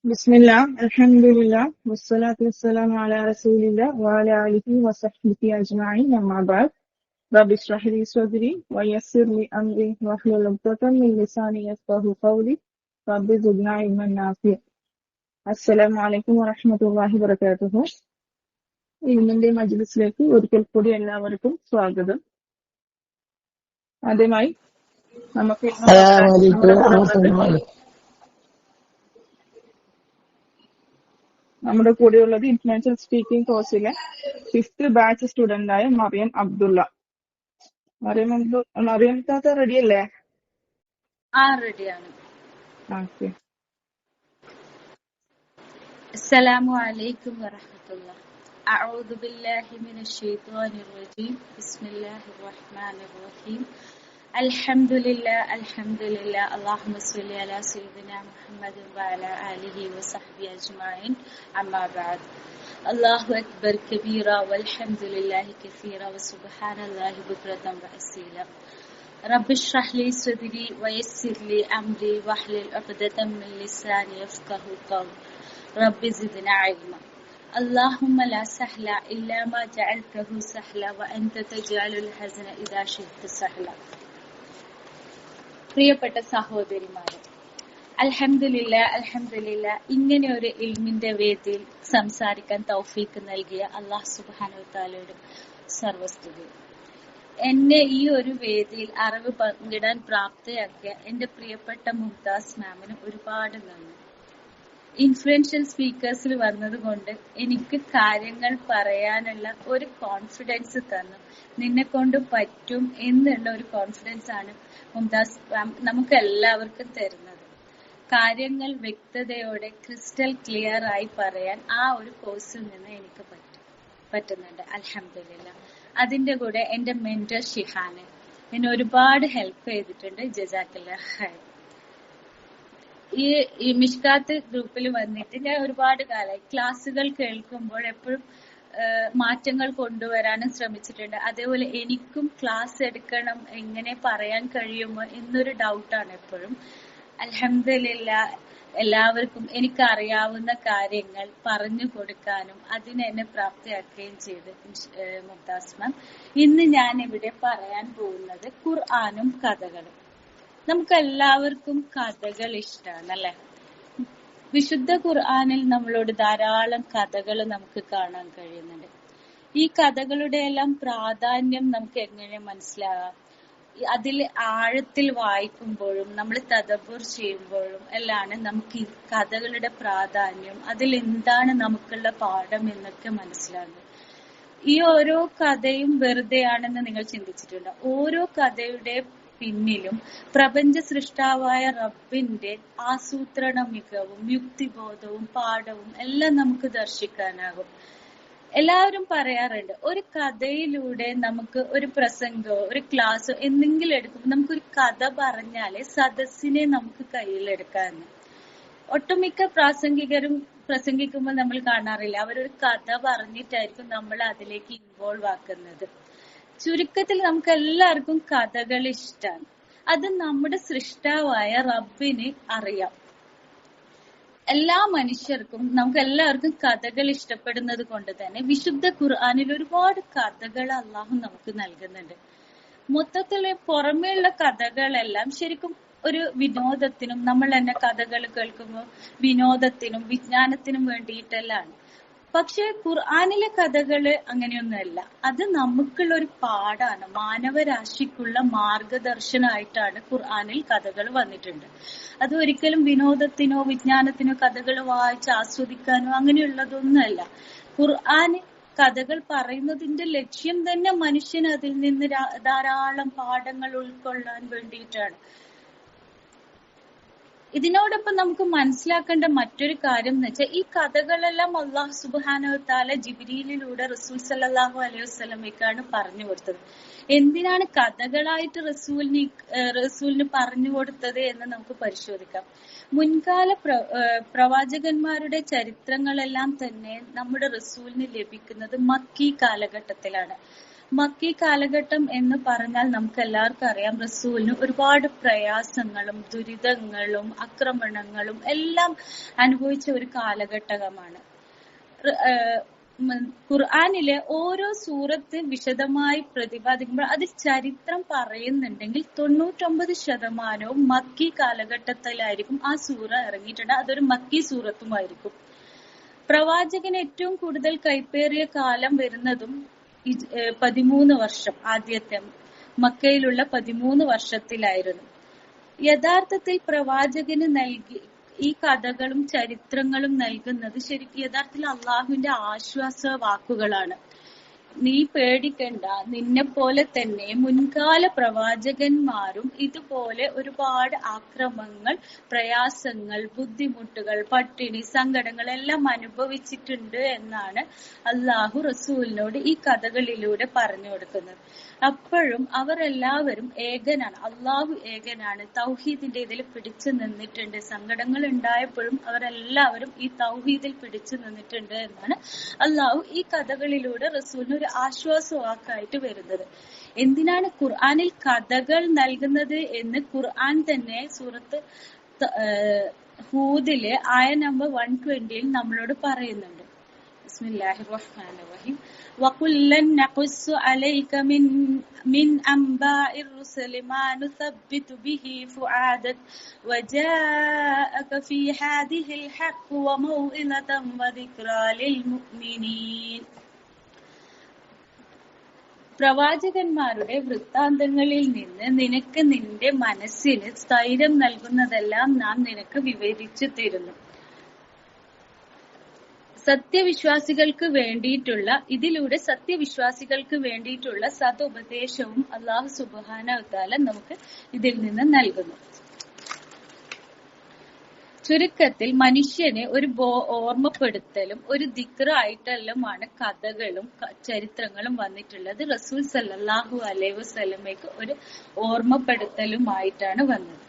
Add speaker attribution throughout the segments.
Speaker 1: بسم الله الحمد لله والصلاة والسلام على رسول الله وعلى آله وصحبه أجمعين أما بعد رب اشرح لي صدري ويسر لي أمري واحلل عقدة من لساني يفقهوا قولي رب زدنا علما نافعا السلام عليكم ورحمة الله وبركاته. ഇന്നിന്റെ മജ്‌ലിസിലേക്ക് ഒരിക്കൽ കൂടി എല്ലാവർക്കും സ്വാഗതം. ആദ്യമായി നമുക്ക് ഇന്ന് നമ്മുടെ കൂടെ ഉള്ളത് നമ്മുടെ കൂടെയുള്ളത് ഇന്റർനാഷണൽ സ്പീക്കിംഗ് കോഴ്സിലെ 5th ബാച്ച് സ്റ്റുഡന്റ് ആയ മറിയം അബ്ദുള്ള. മറിയം താത്ത റെഡി അല്ലേ?
Speaker 2: റെഡിയാണ്.
Speaker 1: ഓക്കെ.
Speaker 2: അസ്സലാമു അലൈക്കും വറഹ്മത്തുള്ളാഹി. അഊദു ബില്ലാഹി മിനശ് ശൈത്വാനിർ റജീം. ബിസ്മില്ലാഹിർ റഹ്മാനിർ റഹീം. അൽഹംദുലില്ലാ അല്ലാഹുമ്മ സ്വല്ലി അലാ സയ്യിദിനാ മുഹമ്മദിൻ വഅലാ ആലിഹി വസഹ്ബിഹി അജ്മഈൻ. അമ്മാ ബഅദ്. അല്ലാഹു അക്ബർ കബീറ വൽഹംദുലില്ലാഹി കസീറ വസുബ്ഹാനല്ലാഹി ബുക്റതൻ വഅസീല. റബ്ബി ഇശ്റഹ് ലി സദ്രി വയസ്സിർ ലി അംരി വഹ്ലുൽ ഉഖ്ദതൻ മിൻ ലിസാനി യഫ്ഖഹു ഖൗലി. റബ്ബി സിദ്നാ ഇൽമ. അല്ലാഹുമ്മ ലാ സഹ്ല ഇല്ലാ മാ ജഅൽതഹു സഹ്ല വഅൻത തജ്അലുൽ ഹസന ഇദാ ശി'ത സഹ്ല. പ്രിയപ്പെട്ട സഹോദരിമാരെ, അൽഹംദുലില്ലാ ഇങ്ങനെ ഒരു ഇൽമിന്റെ വേദിയിൽ സംസാരിക്കാൻ തൗഫീക്ക് നൽകിയ അല്ലാഹു സുബ്ഹാനഹു വതആലയുടെ സർവസ്തുതി. എന്നെ ഈ ഒരു വേദിയിൽ അറിവ് പങ്കിടാൻ പ്രാപ്തയാക്കിയ എന്റെ പ്രിയപ്പെട്ട മുംതാസ് മാമിന് ഒരുപാട് നന്ദി. ഇൻഫ്ലുവൻഷ്യൽ സ്പീക്കേഴ്സിൽ വന്നതുകൊണ്ട് എനിക്ക് കാര്യങ്ങൾ പറയാനുള്ള ഒരു കോൺഫിഡൻസ് തന്നു. നിന്നെ കൊണ്ട് പറ്റും എന്നുള്ള ഒരു കോൺഫിഡൻസ് ആണ് മുംതാസ് നമുക്ക് എല്ലാവർക്കും തരുന്നത്. കാര്യങ്ങൾ വ്യക്തതയോടെ ക്രിസ്റ്റൽ ക്ലിയർ ആയി പറയാൻ ആ ഒരു കോഴ്സിൽ നിന്ന് എനിക്ക് പറ്റുന്നുണ്ട്. അൽഹംദുലില്ലാ. അതിന്റെ കൂടെ എന്റെ മെന്റർ ഷിഹാന് എന്നെ ഒരുപാട് ഹെൽപ്പ് ചെയ്തിട്ടുണ്ട്. ജസാക്കല്ലാഹ് ഖൈർ. ഈ മിഷ്കാത്ത് ഗ്രൂപ്പിൽ വന്നിട്ട് ഞാൻ ഒരുപാട് കാലമായി ക്ലാസ്സുകൾ കേൾക്കുമ്പോൾ എപ്പോഴും മാറ്റങ്ങൾ കൊണ്ടുവരാനും ശ്രമിച്ചിട്ടുണ്ട്. അതേപോലെ എനിക്കും ക്ലാസ് എടുക്കണം, എങ്ങനെ പറയാൻ കഴിയുമോ എന്നൊരു ഡൗട്ടാണ് എപ്പോഴും. അൽഹംദുലില്ലാ എല്ലാവർക്കും എനിക്കറിയാവുന്ന കാര്യങ്ങൾ പറഞ്ഞു കൊടുക്കാനും അതിന് എന്നെ പ്രാപ്തിയാക്കുകയും ചെയ്ത് മുംതാസ് മാം. ഇന്ന് ഞാൻ ഇവിടെ പറയാൻ പോകുന്നത് ഖുർആനും കഥകളും. നമുക്ക് എല്ലാവർക്കും കഥകൾ ഇഷ്ടമാണ് അല്ലെ? വിശുദ്ധ ഖുർആനിൽ നമ്മളോട് ധാരാളം കഥകൾ നമുക്ക് കാണാൻ കഴിയുന്നുണ്ട്. ഈ കഥകളുടെ എല്ലാം പ്രാധാന്യം നമുക്ക് എങ്ങനെ മനസ്സിലാകാം? അതിൽ ആഴത്തിൽ വായിക്കുമ്പോഴും നമ്മൾ തദബ്ബുർ ചെയ്യുമ്പോഴും എല്ലാം നമുക്ക് ഈ കഥകളുടെ പ്രാധാന്യം, അതിൽ എന്താണ് നമുക്കുള്ള പാഠം എന്നൊക്കെ മനസ്സിലാകുന്നത്. ഈ ഓരോ കഥയും വെറുതെയാണെന്ന് നിങ്ങൾ ചിന്തിച്ചിട്ടുണ്ടോ? ഓരോ കഥയുടെ പിന്നിലും പ്രപഞ്ച സൃഷ്ടാവായ റബ്ബിന്റെ ആസൂത്രണ മികവും യുക്തിബോധവും പാഠവും എല്ലാം നമുക്ക് ദർശിക്കാനാകും. എല്ലാവരും പറയാറുണ്ട്, ഒരു കഥയിലൂടെ നമുക്ക് ഒരു പ്രസംഗമോ ഒരു ക്ലാസ്സോ എന്തെങ്കിലും എടുക്കുമ്പോൾ നമുക്കൊരു കഥ പറഞ്ഞാലേ സദസ്സിനെ നമുക്ക് കയ്യിലെടുക്കാന്ന്. ഒട്ടുമിക്ക പ്രാസംഗികരും പ്രസംഗിക്കുമ്പോൾ നമ്മൾ കാണാറില്ല, അവരൊരു കഥ പറഞ്ഞിട്ടായിരിക്കും നമ്മൾ അതിലേക്ക് ഇൻവോൾവ് ആക്കുന്നത്. ചുരുക്കത്തിൽ നമുക്ക് എല്ലാവർക്കും കഥകൾ ഇഷ്ടമാണ്. അത് നമ്മുടെ സൃഷ്ടാവായ റബ്ബിന് അറിയാം. എല്ലാ മനുഷ്യർക്കും നമുക്ക് എല്ലാവർക്കും കഥകൾ ഇഷ്ടപ്പെടുന്നത് കൊണ്ട് തന്നെ വിശുദ്ധ ഖുർആനിൽ ഒരുപാട് കഥകൾ അള്ളാഹു നമുക്ക് നൽകുന്നുണ്ട്. മൊത്തത്തില് പുറമേയുള്ള കഥകളെല്ലാം ശരിക്കും ഒരു വിനോദത്തിനും, നമ്മൾ തന്നെ കഥകൾ കേൾക്കുമ്പോൾ വിനോദത്തിനും വിജ്ഞാനത്തിനും വേണ്ടിയിട്ടെല്ലാം. പക്ഷെ ഖുർആനിലെ കഥകള് അങ്ങനെയൊന്നുമല്ല. അത് നമുക്കുള്ള ഒരു പാഠാണ്, മാനവരാശിക്കുള്ള മാർഗദർശനമായിട്ടാണ് ഖുർആനിൽ കഥകൾ വന്നിട്ടുണ്ട്. അത് ഒരിക്കലും വിനോദത്തിനോ വിജ്ഞാനത്തിനോ കഥകൾ വായിച്ച് ആസ്വദിക്കാനോ അങ്ങനെയുള്ളതൊന്നുമല്ല. ഖുർആൻ കഥകൾ പറയുന്നതിന്റെ ലക്ഷ്യം തന്നെ മനുഷ്യൻ അതിൽ നിന്ന് ധാരാളം പാഠങ്ങൾ ഉൾക്കൊള്ളാൻ വേണ്ടിയിട്ടാണ്. ഇതിനോടൊപ്പം നമുക്ക് മനസ്സിലാക്കേണ്ട മറ്റൊരു കാര്യം എന്ന് വെച്ചാൽ ഈ കഥകളെല്ലാം അല്ലാഹു സുബ്ഹാനഹു വതആല ജിബ്രീലിലൂടെ റസൂൽ സല്ലല്ലാഹു അലൈഹി വസല്ലമയ്ക്കാണ് പറഞ്ഞു കൊടുത്തത്. എന്തിനാണ് കഥകളായിട്ട് റസൂലിന് പറഞ്ഞു കൊടുത്തത് എന്ന് നമുക്ക് പരിശോധിക്കാം. മുൻകാല പ്രവാചകന്മാരുടെ ചരിത്രങ്ങളെല്ലാം തന്നെ നമ്മുടെ റസൂലിന് ലഭിക്കുന്നത് മക്കി കാലഘട്ടത്തിലാണ്. മക്കി കാലഘട്ടം എന്ന് പറഞ്ഞാൽ നമുക്ക് എല്ലാവർക്കും അറിയാം, റസൂലിന് ഒരുപാട് പ്രയാസങ്ങളും ദുരിതങ്ങളും ആക്രമണങ്ങളും എല്ലാം അനുഭവിച്ച ഒരു കാലഘട്ടമാണ്. ഖുർആനിലെ ഓരോ സൂറത്ത് വിശദമായി പ്രതിപാദിക്കുമ്പോൾ അതിൽ ചരിത്രം പറയുന്നുണ്ടെങ്കിൽ 99% മക്കി കാലഘട്ടത്തിലായിരിക്കും ആ സൂറ ഇറങ്ങിയിട്ടുണ്ട്. അതൊരു മക്കി സൂറത്തുമായിരിക്കും. പ്രവാചകന് ഏറ്റവും കൂടുതൽ കൈപ്പേറിയ കാലം വരുന്നതും 13 വർഷം, ആദ്യത്തെ മക്കയിലുള്ള 13 വർഷത്തിലായിരുന്നു. യഥാർത്ഥത്തിൽ പ്രവാചകന് ഈ കഥകളും ചരിത്രങ്ങളും നൽകുന്നത് ശരിക്കും യഥാർത്ഥത്തിൽ അള്ളാഹുവിന്റെ ആശ്വാസ വാക്കുകളാണ്. നീ പേടിക്കണ്ട, നിന്നെ പോലെ തന്നെ മുൻകാല പ്രവാചകന്മാരും ഇതുപോലെ ഒരുപാട് ആക്രമങ്ങൾ, പ്രയാസങ്ങൾ, ബുദ്ധിമുട്ടുകൾ, പട്ടിണി, സങ്കടങ്ങൾ എല്ലാം അനുഭവിച്ചിട്ടുണ്ട് എന്നാണ് അള്ളാഹു റസൂലിനോട് ഈ കഥകളിലൂടെ പറഞ്ഞു കൊടുക്കുന്നത്. അപ്പോഴും അവരെല്ലാവരും ഏകനാണ്, അള്ളാഹു ഏകനാണ്, തൗഹീദിന്റെ ഇതിൽ പിടിച്ചു നിന്നിട്ടുണ്ട്. സങ്കടങ്ങൾ ഉണ്ടായപ്പോഴും അവരെല്ലാവരും ഈ തൗഹീദിൽ പിടിച്ചു നിന്നിട്ടുണ്ട് എന്നാണ് അള്ളാഹു ഈ കഥകളിലൂടെ റസൂലിന് ഒരു ആശ്വാസവാക്കായിട്ട് വരുന്നത്. എന്തിനാണ് ഖുർആനിൽ കഥകൾ നൽകുന്നത് എന്ന് ഖുർആൻ തന്നെ സൂറത്ത് ഹൂദിലെ ആയ നമ്പർ 120 നമ്മളോട് പറയുന്നുണ്ട്. ബിസ്മില്ലാഹിർ റഹ്മാനിർ റഹീം. വകുല്ലൻ നഖുസ്സു അലൈക മിൻ അംബാഇർ റുസലി മാ നുസബ്ബിതു ബിഹി ഫുആദക വജാഅക ഫീ ഹാദിഹിൽ ഹഖ് വമൗഇലതൻ വദിക്റാ ലിൽ മുഅ്മിനീൻ. പ്രവാചകന്മാരുടെ വൃത്താന്തങ്ങളിൽ നിന്ന് നിനക്ക് നിന്റെ മനസ്സിന് സ്ഥൈര്യം നൽകുന്നതെല്ലാം നാം നിനക്ക് വിവരിച്ചു തരുന്നു. ഇതിലൂടെ സത്യവിശ്വാസികൾക്ക് വേണ്ടിയിട്ടുള്ള സതുപദേശവും അല്ലാഹു സുബ്ഹാനഹു വതആല നമുക്ക് ഇതിൽ നിന്ന് നൽകുന്നു. ചുരുക്കത്തിൽ മനുഷ്യനെ ഒരു ഓർമ്മപ്പെടുത്തലും ഒരു ദിക്റായിട്ടെല്ലാമാണ് കഥകളും ചരിത്രങ്ങളും വന്നിട്ടുള്ളത്. റസൂൽ സല്ലല്ലാഹു അലൈഹി വസല്ലമയ്ക്ക് ഒരു ഓർമ്മപ്പെടുത്തലുമായിട്ടാണ് വന്നത്.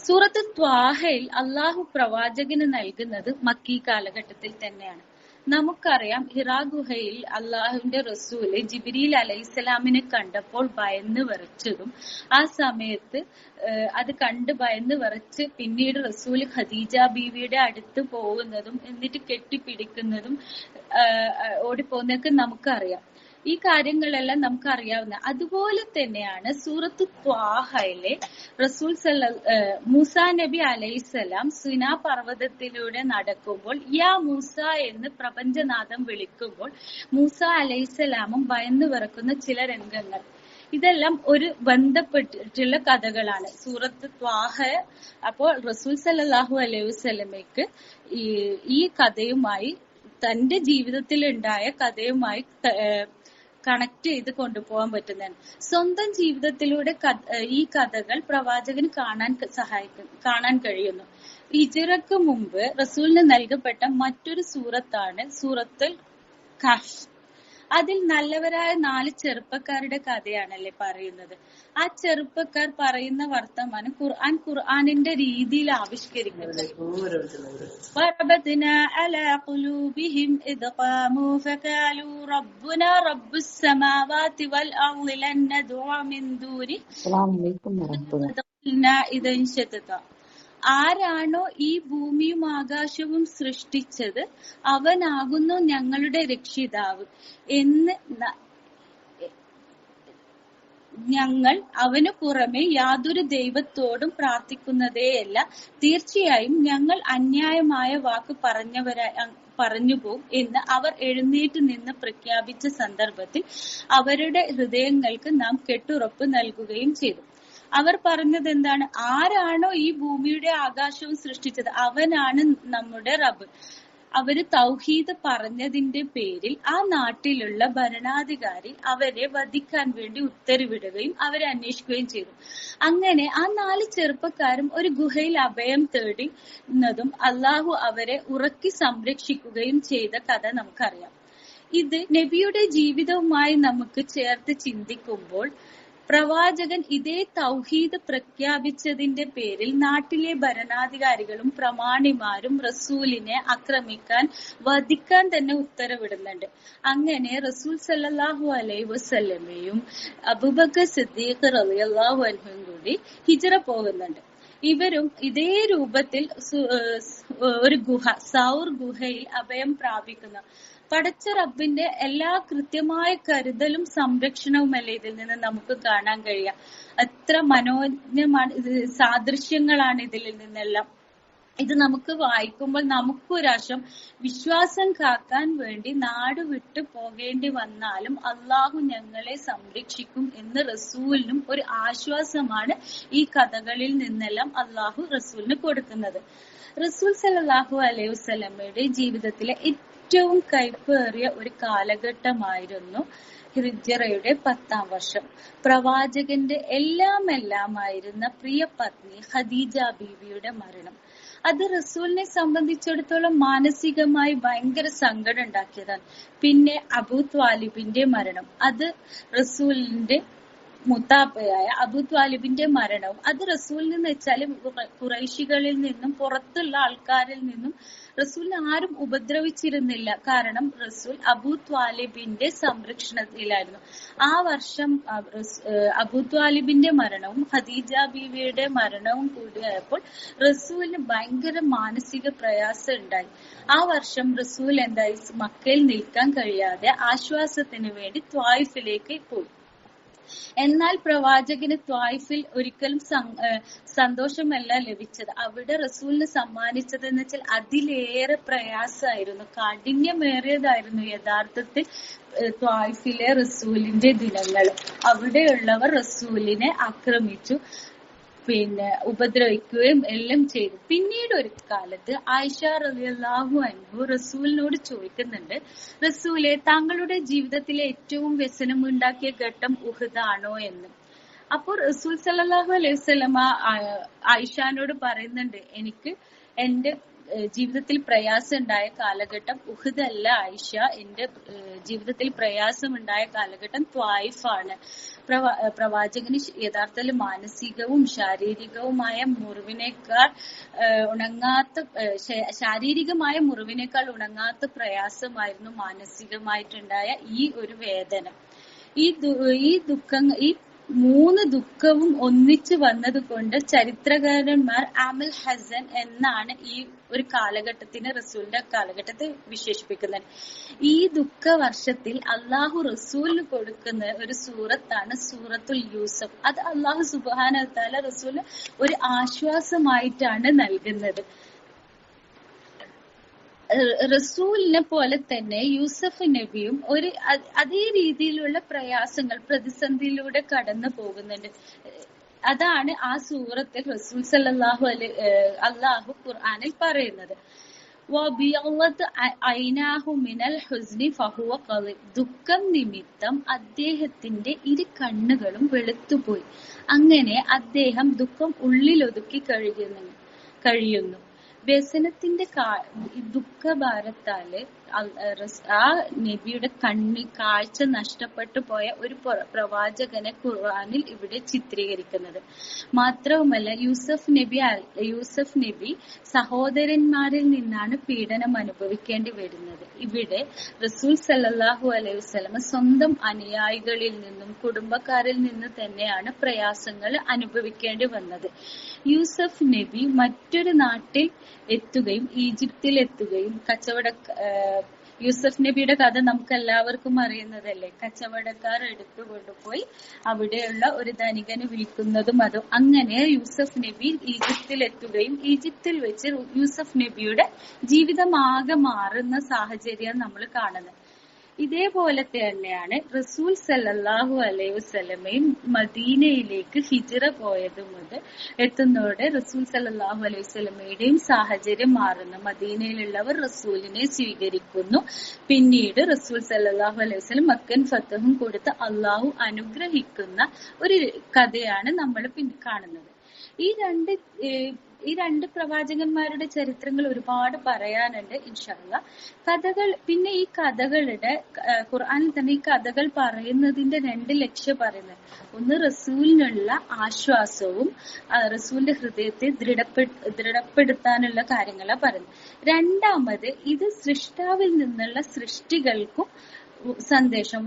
Speaker 2: സൂറത്ത് ത്വാഹയിൽ അള്ളാഹു പ്രവാചകന് നൽകുന്നത് മക്കി കാലഘട്ടത്തിൽ തന്നെയാണ്. നമുക്കറിയാം, ഹിറാ ഗുഹയിൽ അള്ളാഹുവിന്റെ റസൂല് ജിബ്രീൽ അലൈഹിസ്സലാമിനെ കണ്ടപ്പോൾ ഭയന്ന് വിറച്ചതും, ആ സമയത്ത് അത് കണ്ട് ഭയന്ന് വിറച്ച് പിന്നീട് റസൂല് ഖദീജ ബീവിയുടെ അടുത്ത് പോകുന്നതും എന്നിട്ട് കെട്ടിപ്പിടിക്കുന്നതും ഓടിപ്പോകുന്നതൊക്കെ നമുക്കറിയാം. ഈ കാര്യങ്ങളെല്ലാം നമുക്ക് അറിയാവുന്ന. അതുപോലെ തന്നെയാണ് സൂറത്ത് ത്വാഹയിലെ റസൂൽ മൂസാ നബി അലൈഹിസ്സലാം സിനാ പർവ്വതത്തിലൂടെ നടക്കുമ്പോൾ യാ മൂസ എന്ന് പ്രപഞ്ചനാഥം വിളിക്കുമ്പോൾ മൂസ അലൈഹിസ്സലാമും ഭയന്നു വിറക്കുന്ന ചില രംഗങ്ങൾ. ഇതെല്ലാം ഒരു ബന്ധപ്പെട്ടിട്ടുള്ള കഥകളാണ് സൂറത്ത് ത്വാഹ. അപ്പോൾ റസൂൽ സല്ലല്ലാഹു അലൈഹി വസല്ലമയ്ക്ക് ഈ കഥയുമായി, തന്റെ ജീവിതത്തിൽ ഉണ്ടായ കഥയുമായി കണക്ട് ചെയ്ത് കൊണ്ടുപോകാൻ പറ്റുന്നതാണ്. സ്വന്തം ജീവിതത്തിലൂടെ ഈ കഥകൾ പ്രവാചകന് കാണാൻ കഴിയുന്നു. ഹിജ്റക്ക് മുമ്പ് റസൂലിന് നൽകപ്പെട്ട മറ്റൊരു സൂറത്താണ് സൂറത്തുൽ കഹ്ഫ്. അതിൽ നല്ലവരായ 4 ചെറുപ്പക്കാരുടെ കഥയാണല്ലേ പറയുന്നത്. ആ ചെറുപ്പക്കാർ പറയുന്ന വർത്തമാനം ഖുർആനിന്റെ രീതിയിൽ ആവിഷ്കരിക്കുന്നത്. ആരാണോ ഈ ഭൂമിയും ആകാശവും സൃഷ്ടിച്ചത് അവനാകുന്നു ഞങ്ങളുടെ രക്ഷിതാവ് എന്ന് ഞങ്ങൾ അവനു പുറമെ യാതൊരു ദൈവത്തോടും പ്രാർത്ഥിക്കുന്നതേയല്ല. തീർച്ചയായും ഞങ്ങൾ അന്യായമായ വാക്ക് പറഞ്ഞുപോകും എന്ന് അവർ എഴുന്നേറ്റ് നിന്ന് പ്രഖ്യാപിച്ച സന്ദർഭത്തിൽ അവരുടെ ഹൃദയങ്ങൾക്ക് നാം കെട്ടുറപ്പ് നൽകുകയും ചെയ്തു. അവർ പറഞ്ഞത് എന്താണ്? ആരാണോ ഈ ഭൂമിയുടെ ആകാശവും സൃഷ്ടിച്ചത് അവനാണ് നമ്മുടെ റബ്ബ്. അവര് തൗഹീദ് പറഞ്ഞതിന്റെ പേരിൽ ആ നാട്ടിലുള്ള ഭരണാധികാരി അവരെ വധിക്കാൻ വേണ്ടി ഉത്തരവിടുകയും അവരെ അന്വേഷിക്കുകയും ചെയ്തു. അങ്ങനെ ആ 4 ചെറുപ്പക്കാരും ഒരു ഗുഹയിൽ അഭയം തേടുന്നതും അള്ളാഹു അവരെ ഉറക്കി സംരക്ഷിക്കുകയും ചെയ്ത കഥ നമുക്കറിയാം. ഇത് നബിയുടെ ജീവിതവുമായി നമുക്ക് ചേർത്ത് ചിന്തിക്കുമ്പോൾ പ്രവാചകൻ ഇതേ തൗഹീദ് പ്രഖ്യാപിച്ചതിന്റെ പേരിൽ നാട്ടിലെ ഭരണാധികാരികളും പ്രമാണിമാരും റസൂലിനെ ആക്രമിക്കാൻ, വധിക്കാൻ തന്നെ ഉത്തരവിടുന്നുണ്ട്. അങ്ങനെ റസൂൽ സല്ലല്ലാഹു അലൈഹി വസല്ലമയും അബൂബക്കർ സിദ്ദീഖ് റളിയല്ലാഹു അൻഹും കൂടി ഹിജ്റ പോകുന്നുണ്ട്. ഇവരും ഇതേ രൂപത്തിൽ ഒരു സൗർ ഗുഹയിൽ അഭയം പ്രാപിക്കുന്നു. പടച്ച റബ്ബിന്റെ എല്ലാ കൃത്യമായ കരുതലും സംരക്ഷണവുമല്ലേ ഇതിൽ നിന്ന് നമുക്ക് കാണാൻ കഴിയുക. എത്ര മനോജ്ഞമാണ്, സാദൃശ്യങ്ങളാണ് ഇതിൽ നിന്നെല്ലാം. ഇത് നമുക്ക് വായിക്കുമ്പോൾ നമുക്കൊരാശം വിശ്വാസം കാക്കാൻ വേണ്ടി നാട് വിട്ടു പോകേണ്ടി വന്നാലും അള്ളാഹു ഞങ്ങളെ സംരക്ഷിക്കും എന്ന് റസൂലിനും ഒരു ആശ്വാസമാണ് ഈ കഥകളിൽ നിന്നെല്ലാം അള്ളാഹു റസൂലിന് കൊടുക്കുന്നത്. റസൂൽ സല്ലല്ലാഹു അലൈഹി വസല്ലമയുടെ ജീവിതത്തിലെ ഏറ്റവും കൈപ്പേറിയ ഒരു കാലഘട്ടമായിരുന്നു ഹിജ്റയുടെ 10ാം വർഷം. പ്രവാചകന്റെ എല്ലാമായിരുന്ന പ്രിയ പത്നി ഖദീജ ബീവിയുടെ മരണം അത് റസൂലിനെ സംബന്ധിച്ചിടത്തോളം മാനസികമായി ഭയങ്കര സങ്കടം ഉണ്ടാക്കിയതാണ്. പിന്നെ അബൂ ത്വാലിബിന്റെ മരണം, അത് റസൂലിന്റെ മുത്താപ്പയായ അബൂ ത്വാലിബിന്റെ മരണവും അത് റസൂലിൽ നിന്ന് വെച്ചാല് ഖുറൈശികളിൽ നിന്നും പുറത്തുള്ള ആൾക്കാരിൽ നിന്നും റസൂലിനെ ആരും ഉപദ്രവിച്ചിരുന്നില്ല. കാരണം റസൂൽ അബൂ ത്വാലിബിന്റെ സംരക്ഷണത്തിലായിരുന്നു. ആ വർഷം അബൂ ത്വാലിബിന്റെ മരണവും ഖദീജ ബീവിയുടെ മരണവും കൂടിയായപ്പോൾ റസൂലിന് ഭയങ്കര മാനസിക പ്രയാസം ഉണ്ടായി. ആ വർഷം റസൂൽ എന്തായി, മക്കയിൽ നിൽക്കാൻ കഴിയാതെ ആശ്വാസത്തിന് വേണ്ടി ത്വായിഫിലേക്ക് പോയി. എന്നാൽ പ്രവാചകന് ത്വായിഫിൽ ഒരിക്കലും സന്തോഷമല്ല ലഭിച്ചത്. അവിടെ റസൂലിന് സമ്മാനിച്ചത് എന്ന് വെച്ചാൽ അതിലേറെ പ്രയാസമായിരുന്നു, കാഠിന്യമേറിയതായിരുന്നു യഥാർത്ഥത്തിൽ ത്വായിഫിലെ റസൂലിന്റെ ദിനങ്ങൾ. അവിടെയുള്ളവർ റസൂലിനെ ആക്രമിച്ചു, ഉപദ്രവിക്കുകയും എല്ലാം ചെയ്തു. പിന്നീട് ഒരു കാലത്ത് ആയിഷ റളിയല്ലാഹു അൻഹു റസൂലിനോട് ചോദിക്കുന്നുണ്ട്, റസൂലെ, താങ്കളുടെ ജീവിതത്തിലെ ഏറ്റവും വ്യസനമുണ്ടാക്കിയ ഘട്ടം ഉഹദാണോ എന്ന്. അപ്പോൾ റസൂൽ സല്ലല്ലാഹു അലൈഹി വസല്ലമ ആയിഷാനോട് പറയുന്നുണ്ട്, എനിക്ക് എന്റെ ജീവിതത്തിൽ പ്രയാസം ഉണ്ടായ കാലഘട്ടം ഉഹദ് അല്ല ആയിഷ, എന്റെ ജീവിതത്തിൽ പ്രയാസമുണ്ടായ കാലഘട്ടം ത്വായിഫാണ്. പ്രവാചകന് യഥാർത്ഥത്തിൽ മാനസികവും ശാരീരികവുമായ മുറിവിനേക്കാൾ ശാരീരികമായ മുറിവിനേക്കാൾ ഉണങ്ങാത്ത പ്രയാസമായിരുന്നു മാനസികമായിട്ടുണ്ടായ ഈ ഒരു വേദന. ഈ മൂന്ന് ദുഃഖവും ഒന്നിച്ചു വന്നത് കൊണ്ട് ചരിത്രകാരന്മാർ അമൽ ഹസൻ എന്നാണ് ഈ ഒരു കാലഘട്ടത്തിന്, റസൂലിന്റെ കാലഘട്ടത്തെ വിശേഷിപ്പിക്കുന്നത്. ഈ ദുഃഖ വർഷത്തിൽ അള്ളാഹു റസൂലിന് കൊടുക്കുന്ന ഒരു സൂറത്താണ് സൂറത്തുൽ യൂസഫ്. അത് അള്ളാഹു സുബ്ഹാനഹു വ തആല റസൂലിന് ഒരു ആശ്വാസമായിട്ടാണ് നൽകുന്നത്. റസൂലിനെ പോലെ തന്നെ യൂസഫ് നബിയും അതേ രീതിയിലുള്ള പ്രയാസങ്ങൾ, പ്രതിസന്ധിയിലൂടെ കടന്നു പോകുന്നുണ്ട്. അതാണ് ആ സൂറത്തിൽ റസൂൽ സല്ലല്ലാഹു അലൈഹി അല്ലാഹു ഖുർആനിൽ പറയുന്നത്. ദുഃഖം നിമിത്തം അദ്ദേഹത്തിന്റെ ഇരു കണ്ണുകളും വെളുത്തുപോയി. അങ്ങനെ അദ്ദേഹം ദുഃഖം ഉള്ളിലൊതുക്കി കഴിയുന്നു. വ്യസനത്തിന്റെ ദുഃഖഭാരത്താല് ആ നബിയുടെ കാഴ്ച നഷ്ടപ്പെട്ടു പോയ ഒരു പ്രവാചകനെ ഖുർആനിൽ ഇവിടെ ചിത്രീകരിക്കുന്നത്. മാത്രവുമല്ല യൂസഫ് നബി സഹോദരന്മാരിൽ നിന്നാണ് പീഡനം അനുഭവിക്കേണ്ടി വരുന്നത്. ഇവിടെ റസൂൽ സല്ലല്ലാഹു അലൈഹി വസല്ലമ സ്വന്തം അനുയായികളിൽ നിന്നും കുടുംബക്കാരിൽ നിന്ന് തന്നെയാണ് പ്രയാസങ്ങൾ അനുഭവിക്കേണ്ടി വന്നത്. യൂസഫ് നബി മറ്റൊരു നാട്ടിൽ എത്തുകയും ഈജിപ്തിൽ എത്തുകയും യൂസഫ് നബിയുടെ കഥ നമുക്ക് എല്ലാവർക്കും അറിയുന്നതല്ലേ. കച്ചവടക്കാർ എടുത്തു കൊണ്ടുപോയി അവിടെയുള്ള ഒരു ധനികന് വിൽക്കുന്നതും അതും. അങ്ങനെ യൂസഫ് നബി ഈജിപ്തിൽ എത്തുകയും ഈജിപ്തിൽ വെച്ച് യൂസഫ് നബിയുടെ ജീവിതമാകെ മാറുന്ന സാഹചര്യം നമ്മൾ കാണുന്നത്. ഇതേപോലെ തന്നെയാണ് റസൂൽ സല്ലല്ലാഹു അലൈഹി വസല്ലമയും മദീനയിലേക്ക് ഹിജ്റ പോയത് മുതൽ എത്തുന്നതോടെ റസൂൽ സല്ലല്ലാഹു അലൈഹി വസല്ലമയുടെയും സാഹചര്യം മാറുന്നു. മദീനയിലുള്ളവർ റസൂലിനെ സ്വീകരിക്കുന്നു. പിന്നീട് റസൂൽ സല്ലല്ലാഹു അലൈഹി വസല്ലം മക്കൻ ഫതഹും കൊടുത്ത് അള്ളാഹു അനുഗ്രഹിക്കുന്ന ഒരു കഥയാണ് നമ്മൾ കാണുന്നത്. ഈ രണ്ട് ഈ രണ്ട് പ്രവാചകന്മാരുടെ ചരിത്രങ്ങൾ ഒരുപാട് പറയാനുണ്ട് ഇൻഷാ അല്ലാഹ്. കഥകൾ, പിന്നെ ഈ കഥകളുടെ ഖുർആനിൽ തന്നെ ഈ കഥകൾ പറയുന്നതിന്റെ രണ്ട് ലക്ഷ്യം പറയുന്നത്, ഒന്ന് റസൂലിനുള്ള ആശ്വാസവും റസൂലിന്റെ ഹൃദയത്തെ ദൃഢപ്പെടുത്താനുള്ള കാര്യങ്ങളാണ് പറയുന്നത്. രണ്ടാമത് ഇത് സൃഷ്ടാവിൽ നിന്നുള്ള സൃഷ്ടികൾക്കും സന്ദേശം,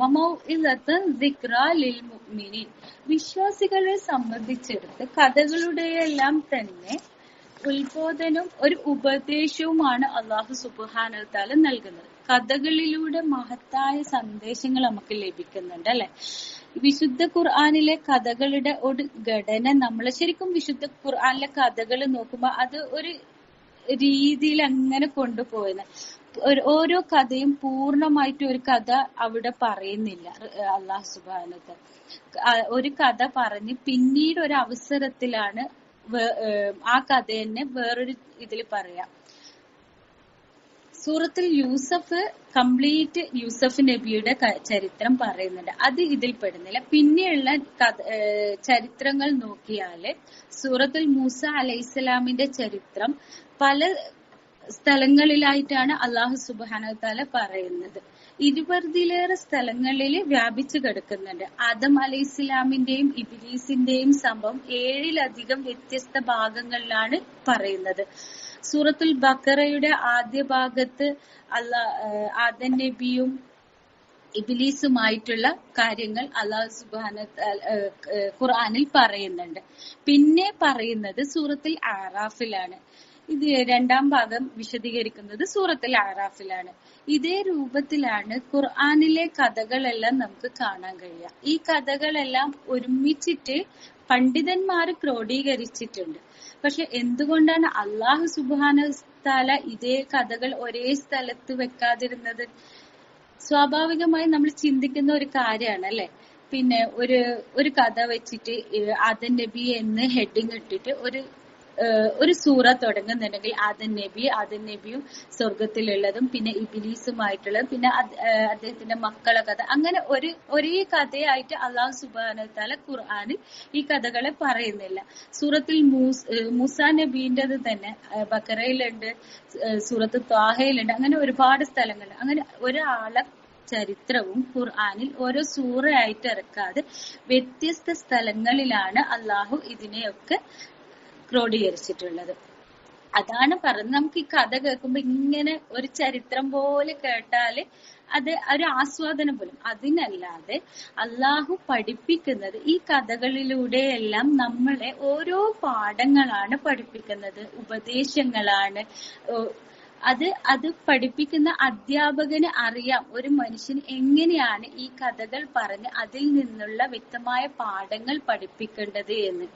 Speaker 2: വിശ്വാസികളെ സംബന്ധിച്ചെടുത്ത് കഥകളുടെയെല്ലാം തന്നെ ഉത്ബോധനവും ഒരു ഉപദേശവുമാണ് അല്ലാഹു സുബ്ഹാനഹു വ തആല നൽകുന്നത്. കഥകളിലൂടെ മഹത്തായ സന്ദേശങ്ങൾ നമുക്ക് ലഭിക്കുന്നുണ്ട് അല്ലെ. വിശുദ്ധ ഖുർആനിലെ കഥകളുടെ ഒരു ഘടന നമ്മൾ ശരിക്കും വിശുദ്ധ ഖുർആനിലെ കഥകൾ നോക്കുമ്പോൾ അത് ഒരു രീതിയിൽ അങ്ങനെ കൊണ്ടുപോകുന്നത്. ഓരോ കഥയും പൂർണ്ണമായിട്ട് ഒരു കഥ അവിടെ പറയുന്നില്ല. അല്ലാഹു സുബ്ഹാനഹു വ തആല ഒരു കഥ പറഞ്ഞ് പിന്നീട് ഒരു അവസരത്തിലാണ് ആ കഥ തന്നെ വേറൊരു ഇതിൽ പറയാം. സൂറത്തുൽ യൂസഫ് കംപ്ലീറ്റ് യൂസഫ് നബിയുടെ ചരിത്രം പറയുന്നുണ്ട്, അത് ഇതിൽ പെടുന്നില്ല. പിന്നെയുള്ള ചരിത്രങ്ങൾ നോക്കിയാല് സൂറത്തുൽ മൂസ അലൈഹിസ്സലാമിന്റെ ചരിത്രം പല സ്ഥലങ്ങളിലായിട്ടാണ് അല്ലാഹു സുബ്ഹാനഹു വ തആല പറയുന്നത്. 20-ലേറെ സ്ഥലങ്ങളിൽ വ്യാപിച്ചു കിടക്കുന്നുണ്ട്. ആദം അലൈഹിസ്സലാമിന്റെയും ഇബ്ലീസിന്റെയും സംഭവം 7-ലധികം വ്യത്യസ്ത ഭാഗങ്ങളിലാണ് പറയുന്നത്. സൂറത്തുൽ ബഖറയുടെ ആദ്യ ഭാഗത്ത് ആദം നബിയും ഇബ്ലീസുമായിട്ടുള്ള കാര്യങ്ങൾ അല്ലാഹു സുബ്ഹാനഹു വ തആല ഖുർആനിൽ പറയുന്നുണ്ട്. പിന്നെ പറയുന്നത് സൂറത്തുൽ ആറാഫിലാണ്. ഇത് രണ്ടാം ഭാഗം വിശദീകരിക്കുന്നത് സൂറത്തുൽ ആറാഫിലാണ്. ഇതേ രൂപത്തിലാണ് ഖുർആനിലെ കഥകളെല്ലാം നമുക്ക് കാണാൻ കഴിയുക. ഈ കഥകളെല്ലാം ഒരുമിച്ചിട്ട് പണ്ഡിതന്മാർ ക്രോഡീകരിച്ചിട്ടുണ്ട്. പക്ഷെ എന്തുകൊണ്ടാണ് അല്ലാഹു സുബ്ഹാനഹു വ തആല ഇതേ കഥകൾ ഒരേ സ്ഥലത്ത് വെക്കാതിരുന്നത്? സ്വാഭാവികമായി നമ്മൾ ചിന്തിക്കുന്ന ഒരു കാര്യമാണ് അല്ലെ. പിന്നെ ഒരു കഥ വെച്ചിട്ട് ആദം നബി എന്ന് ഹെഡിങ് ഇട്ടിട്ട് ഒരു സൂറ തുടങ്ങുന്നുണ്ടെങ്കിൽ ആദം നബിയും സ്വർഗത്തിലുള്ളതും പിന്നെ ഇബ്ലീസുമായിട്ടുള്ളതും പിന്നെ അദ്ദേഹത്തിന്റെ മക്കളെ കഥ, അങ്ങനെ ഒരേ കഥയായിട്ട് അല്ലാഹു സുബ്ഹാനഹു വ തആല ഖുർആനിൽ ഈ കഥകളെ പറയുന്നില്ല. സൂറത്തുൽ മൂസാ നബീന്റേത് തന്നെ ബഖറയിലുണ്ട്, സൂറത്ത് ത്വാഹയിലുണ്ട്, അങ്ങനെ ഒരുപാട് സ്ഥലങ്ങളുണ്ട്. അങ്ങനെ ഒരാളെ ചരിത്രവും ഖുർആനിൽ ഓരോ സൂറയായിട്ട് ഇറക്കാതെ വ്യത്യസ്ത സ്ഥലങ്ങളിലാണ് അല്ലാഹു ഇതിനെയൊക്കെ ക്രോഡീകരിച്ചിട്ടുള്ളത്. അതാണ് പറഞ്ഞത്, നമുക്ക് ഈ കഥ കേൾക്കുമ്പോ ഇങ്ങനെ ഒരു ചരിത്രം പോലെ കേട്ടാല് അത് ഒരു ആസ്വാദനം പോലും. അതിനല്ലാതെ അല്ലാഹു പഠിപ്പിക്കുന്നത് ഈ കഥകളിലൂടെയെല്ലാം നമ്മളെ ഓരോ പാഠങ്ങളാണ് പഠിപ്പിക്കുന്നത്, ഉപദേശങ്ങളാണ്. അത് പഠിപ്പിക്കുന്ന അധ്യാപകന് അറിയാം ഒരു മനുഷ്യന് എങ്ങനെയാണ് ഈ കഥകൾ പറഞ്ഞ് അതിൽ നിന്നുള്ള വ്യക്തമായ പാഠങ്ങൾ പഠിപ്പിക്കേണ്ടത് എന്ന്.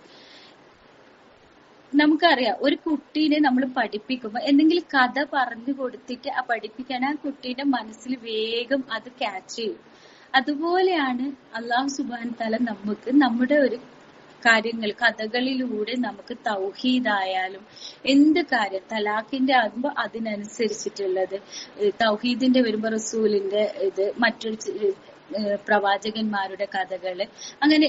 Speaker 2: നമുക്കറിയാം, ഒരു കുട്ടീനെ നമ്മൾ പഠിപ്പിക്കുമ്പോൾ എന്തെങ്കിലും കഥ പറഞ്ഞു കൊടുത്തിട്ട് പഠിപ്പിക്കാൻ ആ കുട്ടീന്റെ മനസ്സിൽ വേഗം അത് ക്യാച്ച് ചെയ്യും. അതുപോലെയാണ് അല്ലാഹു സുബ്ഹാനഹു വ തആല നമുക്ക് നമ്മുടെ ഒരു കാര്യങ്ങൾ കഥകളിലൂടെ നമുക്ക് തൗഹീദായാലും എന്ത് കാര്യം, തലാഖിന്റെ ആകുമ്പോ അതിനനുസരിച്ചിട്ടുള്ളത്, തൗഹീദിന്റെ വരുമ്പോ റസൂലിന്റെ ഇത്, മറ്റൊരു പ്രവാചകന്മാരുടെ കഥകള്, അങ്ങനെ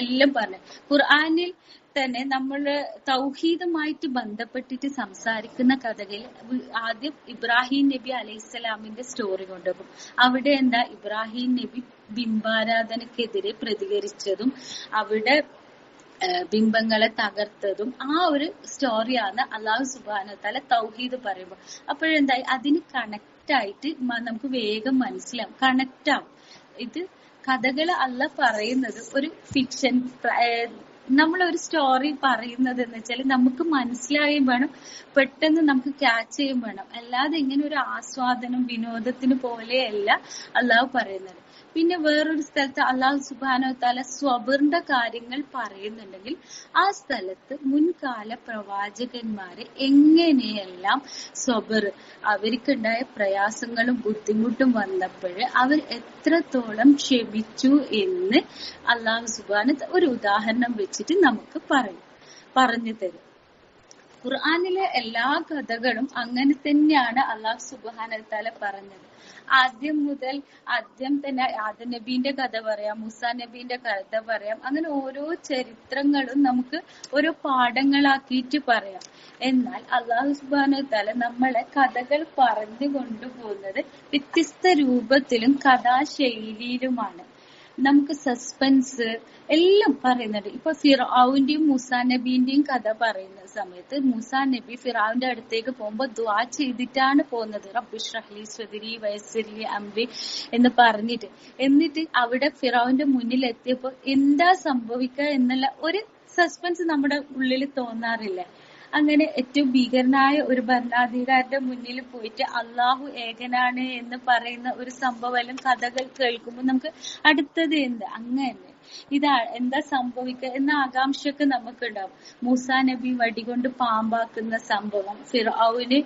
Speaker 2: എല്ലാം പറഞ്ഞു. ഖുർആനിൽ തന്നെ നമ്മള് തൗഹീദുമായിട്ട് ബന്ധപ്പെട്ടിട്ട് സംസാരിക്കുന്ന കഥകളിൽ ആദ്യം ഇബ്രാഹിം നബി അലൈഹിസ്സലാമിന്റെ സ്റ്റോറി കൊണ്ടുപോകും. അവിടെ എന്താ, ഇബ്രാഹിം നബി ബിംബാരാധനക്കെതിരെ പ്രതികരിച്ചതും അവിടെ ബിംബങ്ങളെ തകർത്തതും ആ ഒരു സ്റ്റോറിയാണ് അല്ലാഹു സുബ്ഹാനഹു വ തആല തൗഹീദ് പറയുമ്പോൾ. അപ്പോഴെന്തായി, അതിന് കണക്ട് ആയിട്ട് നമുക്ക് വേഗം മനസ്സിലാവും, കണക്ട് ആവും. ഇത് കഥകള് അല്ലാഹ് പറയുന്നത് ഒരു ഫിക്ഷൻ, നമ്മളൊരു സ്റ്റോറി പറയുന്നത് എന്ന് വെച്ചാൽ നമുക്ക് മനസ്സിലാവുകയും വേണം, പെട്ടെന്ന് നമുക്ക് ക്യാച്ച് ചെയ്യുകയും വേണം. അല്ലാതെ ഇങ്ങനെ ഒരു ആസ്വാദനം വിനോദത്തിന് പോലെയല്ല അല്ലാഹു പറയുന്നത്. പിന്നെ വേറൊരു സ്ഥലത്ത് അല്ലാഹു സുബ്ഹാനഹു വ തആല സ്വബറിന്റെ കാര്യങ്ങൾ പറയുന്നുണ്ടെങ്കിൽ ആ സ്ഥലത്ത് മുൻകാല പ്രവാചകന്മാരെ എങ്ങനെയെല്ലാം സ്വബർ, അവർക്കുണ്ടായ പ്രയാസങ്ങളും ബുദ്ധിമുട്ടും വന്നപ്പോൾ അവർ എത്രത്തോളം ക്ഷമിച്ചു എന്ന് അല്ലാഹു സുബ്ഹാനഹു ഒരു ഉദാഹരണം വെച്ചിട്ട് നമുക്ക് പറഞ്ഞു തരും. ഖുർആനിലെ എല്ലാ കഥകളും അങ്ങനെ തന്നെയാണ് അള്ളാഹു സുബ്ഹാനഹു വ തആല പറഞ്ഞത്. ആദ്യം തന്നെ ആദം നബീന്റെ കഥ പറയാം, മൂസാ നബീന്റെ കഥ പറയാം. അങ്ങനെ ഓരോ ചരിത്രങ്ങളും നമുക്ക് ഓരോ പാഠങ്ങളാക്കിയിട്ട് പറയാം. എന്നാൽ അള്ളാഹു സുബ്ഹാനഹു വ തആല നമ്മളെ കഥകൾ പറഞ്ഞു കൊണ്ടുപോകുന്നത് വ്യത്യസ്ത രൂപത്തിലും കഥാശൈലിയിലുമാണ്. നമുക്ക് സസ്പെൻസ് എല്ലാം പറയുന്നുണ്ട്. ഇപ്പൊ ഫിർഔന്റെയും മൂസാ നബീന്റെയും കഥ പറയുന്ന സമയത്ത് മൂസാ നബി ഫിർഔന്റെ അടുത്തേക്ക് പോകുമ്പോ ദുആ ചെയ്തിട്ടാണ് പോകുന്നത്. റബ്ബിശ്റഹ്ലി സ്വദ്രി വയസ്സിർലി അംരി എന്ന് പറഞ്ഞിട്ട്. എന്നിട്ട് അവിടെ ഫിർഔന്റെ മുന്നിൽ എത്തിയപ്പോ എന്താ സംഭവിക്കുക എന്നുള്ള ഒരു സസ്പെൻസ് നമ്മുടെ ഉള്ളിൽ തോന്നാറില്ല. അങ്ങനെ ഏറ്റവും ഭീകരനായ ഒരു ഭരണാധികാരിയുടെ മുന്നിൽ പോയിട്ട് അള്ളാഹു ഏകനാണ് എന്ന് പറയുന്ന ഒരു സംഭവം കഥകൾ കേൾക്കുമ്പോൾ നമുക്ക് അടുത്തത് എന്ത് അങ്ങനെ ഇതാ എന്താ സംഭവിക്കുക എന്ന ആകാംക്ഷയൊക്കെ നമുക്കുണ്ടാവും. മൂസാ നബി വടികൊണ്ട് പാമ്പാക്കുന്ന സംഭവം, ഫിർഔന്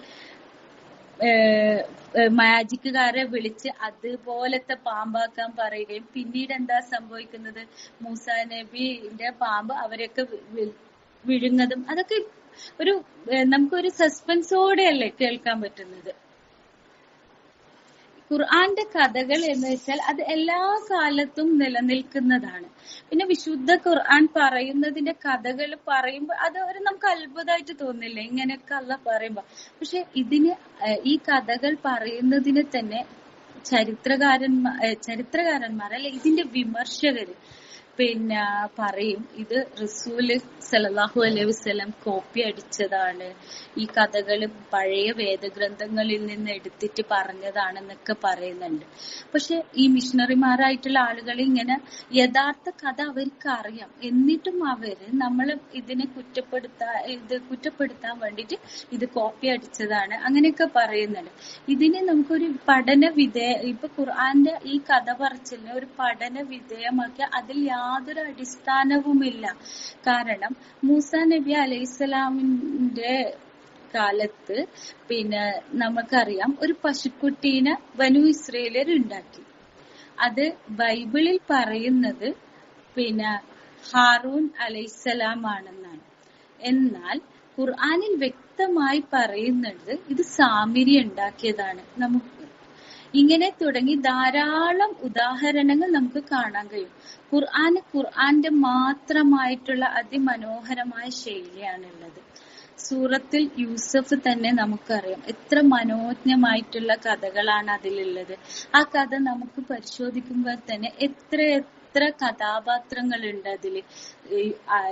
Speaker 2: മാജിക്കുകാരെ വിളിച്ച് അതുപോലത്തെ പാമ്പാക്കാൻ പറയുകയും പിന്നീട് എന്താ സംഭവിക്കുന്നത്, മൂസാ നബിന്റെ പാമ്പ് അവരെയൊക്കെ വിഴുങ്ങതും, അതൊക്കെ നമുക്കൊരു സസ്പെൻസോടെയല്ലേ കേൾക്കാൻ പറ്റുന്നത്. ഖുർആന്റെ കഥകൾ എന്ന് വെച്ചാൽ അത് എല്ലാ കാലത്തും നിലനിൽക്കുന്നതാണ്. പിന്നെ വിശുദ്ധ ഖുർആൻ പറയുന്നതിന്റെ കഥകൾ പറയുമ്പോൾ അത് നമുക്ക് അത്ഭുതമായിട്ട് തോന്നില്ല ഇങ്ങനെയൊക്കെ അല്ലാഹ് പറയുമ്പോ. പക്ഷെ ഈ കഥകൾ പറയുന്നതിന് തന്നെ ചരിത്രകാരന്മാർ അല്ലെ ഇതിന്റെ വിമർശകര് പറയും ഇത് റസൂല് സല്ലല്ലാഹു അലൈഹി വസല്ലം കോപ്പി അടിച്ചതാണ്, ഈ കഥകള് പഴയ വേദഗ്രന്ഥങ്ങളിൽ നിന്ന് എടുത്തിട്ട് പറഞ്ഞതാണെന്നൊക്കെ പറയുന്നുണ്ട്. പക്ഷെ ഈ മിഷണറിമാരായിട്ടുള്ള ആളുകൾ ഇങ്ങനെ യഥാർത്ഥ കഥ അവർക്ക് അറിയാം, എന്നിട്ടും അവര് നമ്മള് ഇതിനെ കുറ്റപ്പെടുത്താൻ വേണ്ടിട്ട് ഇത് കോപ്പി അടിച്ചതാണ് അങ്ങനെയൊക്കെ പറയുന്നുണ്ട്. ഇതിനെ നമുക്കൊരു ഇപ്പൊ ഖുർആന്റെ ഈ കഥ പറച്ചിലിനെ ഒരു പഠന വിധേയമാക്കി അതിൽ യാതൊരു അടിസ്ഥാനവുമില്ല. കാരണം മൂസാ നബി അലൈഹിസ്സലാമിന്റെ കാലത്ത് നമുക്കറിയാം ഒരു പശുക്കുട്ടീനെ ബനു ഇസ്രായേലർ ഉണ്ടാക്കി. അത് ബൈബിളിൽ പറയുന്നത് ഹാറൂൻ അലൈഹിസ്സലാം ആണെന്നാണ്. എന്നാൽ ഖുർആനിൽ വ്യക്തമായി പറയുന്നത് ഇത് സാമിരി ഉണ്ടാക്കിയതാണ്. ഇങ്ങനെ തുടങ്ങി ധാരാളം ഉദാഹരണങ്ങൾ നമുക്ക് കാണാൻ കഴിയും. ഖുർആന്റെ മാത്രമായിട്ടുള്ള അതിമനോഹരമായ ശൈലിയാണുള്ളത്. സൂറത്തിൽ യൂസഫ് തന്നെ നമുക്കറിയാം എത്ര മനോജ്ഞമായിട്ടുള്ള കഥകളാണ് അതിലുള്ളത്. ആ കഥ നമുക്ക് പരിശോധിക്കുമ്പോൾ തന്നെ എത്ര കഥാപാത്രങ്ങളുണ്ട് അതില്.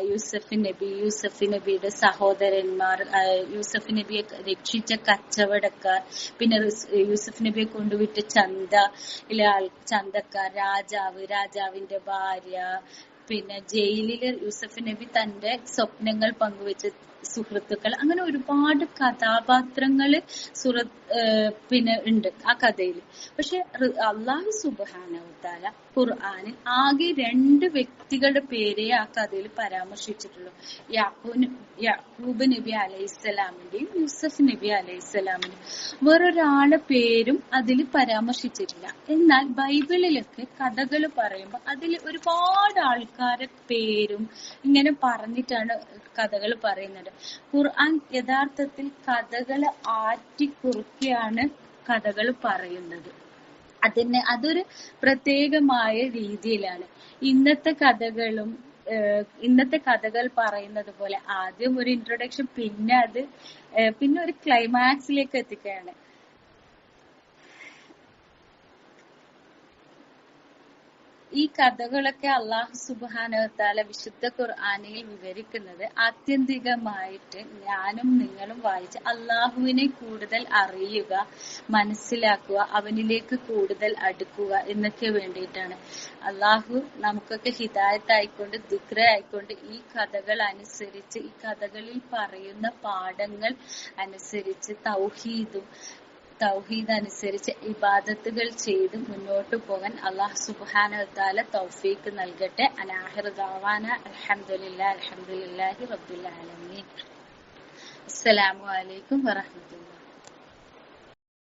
Speaker 2: യൂസഫ് നബിയുടെ സഹോദരന്മാർ, യൂസഫ് നബിയെ രക്ഷിച്ച കച്ചവടക്കാർ, പിന്നെ യൂസഫ് നബിയെ കൊണ്ടുവിട്ട ചന്തക്കാർ, രാജാവിന്റെ ഭാര്യ, പിന്നെ ജയിലിലെ യൂസഫ് നബി തന്റെ സ്വപ്നങ്ങൾ പങ്കുവെച്ച സുഹൃത്തുക്കൾ, അങ്ങനെ ഒരുപാട് കഥാപാത്രങ്ങള് ഉണ്ട് ആ കഥയില്. പക്ഷെ അല്ലാഹു സുബ്ഹാനഹു വ തആല ഖുർആനിൽ ആകെ 2 വ്യക്തികളുടെ പേരേ ആ കഥയിൽ പരാമർശിച്ചിട്ടുള്ളൂ. യാക്കൂബ് നബി അലൈഹിസ്സലാമിന്റെയും യൂസഫ് നബി അലൈഹിസ്സലാമിന്റെയും. വേറൊരാളുടെ പേരും അതിൽ പരാമർശിച്ചിട്ടില്ല. എന്നാൽ ബൈബിളിലൊക്കെ കഥകൾ പറയുമ്പോൾ അതിൽ ഒരുപാട് ആൾക്കാരെ പേരും ഇങ്ങനെ പറഞ്ഞിട്ടാണ് കഥകൾ പറയുന്നത്. ഖുർആൻ യഥാർത്ഥത്തിൽ കഥകളെ ആറ്റിക്കുറുക്കിയാണ് കഥകൾ പറയുന്നത്. അതൊരു പ്രത്യേകമായ രീതിയിലാണ്. ഇന്നത്തെ കഥകൾ പറയുന്നത് പോലെ ആദ്യം ഒരു ഇൻട്രൊഡക്ഷൻ, പിന്നെ ഒരു ക്ലൈമാക്സിലേക്ക് എത്തിക്കുകയാണ്. ഈ കഥകളൊക്കെ അല്ലാഹു സുബ്ഹാനഹു വ തആല വിശുദ്ധ ഖുർആനിൽ വിവരിക്കുന്നത് ആത്യന്തികമായിട്ട് ഞാനും നിങ്ങളും വായിച്ച് അല്ലാഹുവിനെ കൂടുതൽ അറിയുക, മനസ്സിലാക്കുക, അവനിലേക്ക് കൂടുതൽ അടുക്കുക എന്നൊക്കെ വേണ്ടിയിട്ടാണ്. അല്ലാഹു നമുക്കൊക്കെ ഹിദായത്ത് ആയിക്കൊണ്ട്, ദിക്ർ ആയിക്കൊണ്ട് ഈ കഥകൾ അനുസരിച്ച്, ഈ കഥകളിൽ പറയുന്ന പാഠങ്ങൾ അനുസരിച്ച് തൗഹീദ് അനുസരിച്ച് ഇബാദത്തുകൾ ചെയ്ത് മുന്നോട്ട് പോകാൻ അല്ലാഹു സുബ്ഹാനഹു വ തആല തൗഫീഖ് നൽകട്ടെ. അനാഹിറു ദഅവാന അൽഹംദുലില്ലാഹി റബ്ബിൽ ആലമീൻ. അസ്സലാമു അലൈക്കും വറഹ്മത്തുള്ളാഹി.